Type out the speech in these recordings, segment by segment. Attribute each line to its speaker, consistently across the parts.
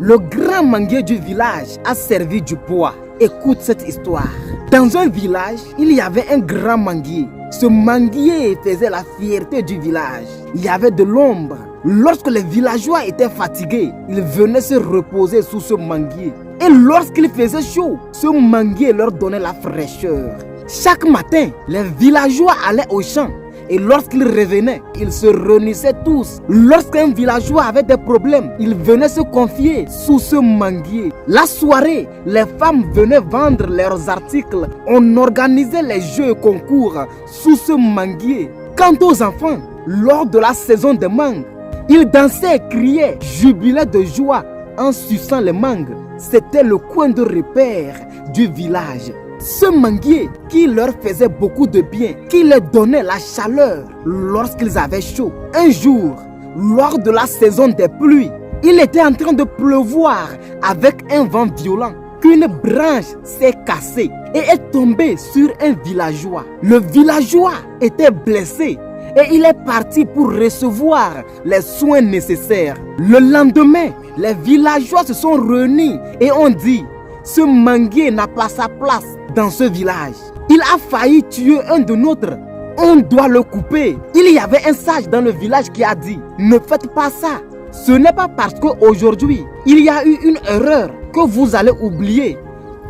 Speaker 1: Le grand manguier du village a servi du bois. Écoute cette histoire. Dans un village, il y avait un grand manguier. Ce manguier faisait la fierté du village. Il y avait de l'ombre. Lorsque les villageois étaient fatigués, ils venaient se reposer sous ce manguier. Et lorsqu'il faisait chaud, ce manguier leur donnait la fraîcheur. Chaque matin, les villageois allaient au champ. Et lorsqu'ils revenaient, ils se réunissaient tous. Lorsqu'un villageois avait des problèmes, il venait se confier sous ce manguier. La soirée, les femmes venaient vendre leurs articles. On organisait les jeux et concours sous ce manguier. Quant aux enfants, lors de la saison des mangues, ils dansaient, criaient, jubilaient de joie en suçant les mangues. C'était le coin de repère du village. Ce manguier qui leur faisait beaucoup de bien, qui leur donnait la chaleur lorsqu'ils avaient chaud. Un jour, lors de la saison des pluies, il était en train de pleuvoir avec un vent violent qu'une branche s'est cassée et est tombée sur un villageois. Le villageois était blessé et il est parti pour recevoir les soins nécessaires. Le lendemain, les villageois se sont réunis et ont dit: ce manguier n'a pas sa place dans ce village. Il a failli tuer un de nôtres. On doit le couper. Il y avait un sage dans le village qui a dit: ne faites pas ça. Ce n'est pas parce qu'aujourd'hui, il y a eu une erreur que vous allez oublier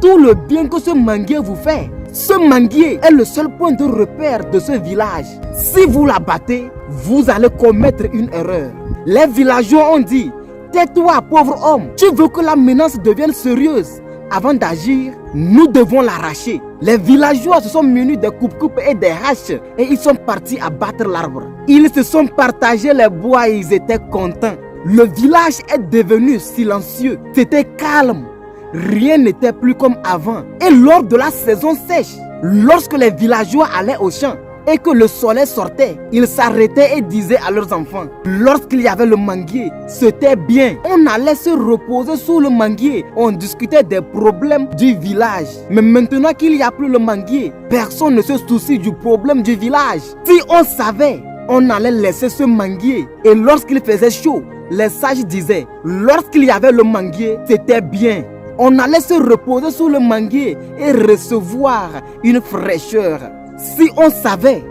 Speaker 1: tout le bien que ce manguier vous fait. Ce manguier est le seul point de repère de ce village. Si vous l'abattez, vous allez commettre une erreur. Les villageois ont dit: tais-toi, pauvre homme. Tu veux que la menace devienne sérieuse? Avant d'agir, nous devons l'arracher. Les villageois se sont munis de coupe-coupe et des haches et ils sont partis abattre l'arbre. Ils se sont partagés les bois et ils étaient contents. Le village est devenu silencieux. C'était calme. Rien n'était plus comme avant. Et lors de la saison sèche, lorsque les villageois allaient au champ et que le soleil sortait, ils s'arrêtaient et disaient à leurs enfants: lorsqu'il y avait le manguier, c'était bien. On allait se reposer sous le manguier. On discutait des problèmes du village. Mais maintenant qu'il n'y a plus le manguier, personne ne se soucie du problème du village. Si on savait, on allait laisser ce manguier. Et lorsqu'il faisait chaud, les sages disaient: lorsqu'il y avait le manguier, c'était bien. On allait se reposer sous le manguier et recevoir une fraîcheur. Si on savait,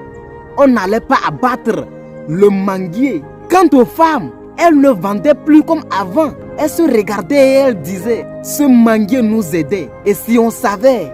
Speaker 1: on n'allait pas abattre le manguier. Quant aux femmes, elles ne vendaient plus comme avant. Elles se regardaient et elles disaient: ce manguier nous aidait. Et si on savait,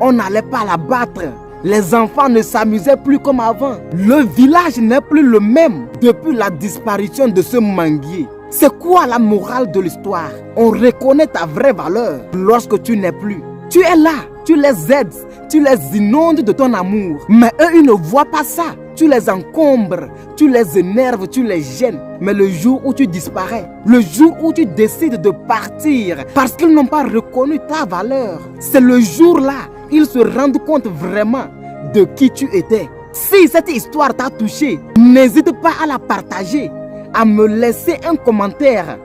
Speaker 1: on n'allait pas l'abattre. Les enfants ne s'amusaient plus comme avant. Le village n'est plus le même depuis la disparition de ce manguier. C'est quoi la morale de l'histoire? On reconnaît ta vraie valeur lorsque tu n'es plus. Tu es là, tu les aides, tu les inondes de ton amour. Mais eux, ils ne voient pas ça. Tu les encombres, tu les énerves, tu les gênes. Mais le jour où tu disparais, le jour où tu décides de partir parce qu'ils n'ont pas reconnu ta valeur, c'est le jour-là ils se rendent compte vraiment de qui tu étais. Si cette histoire t'a touché, n'hésite pas à la partager, à me laisser un commentaire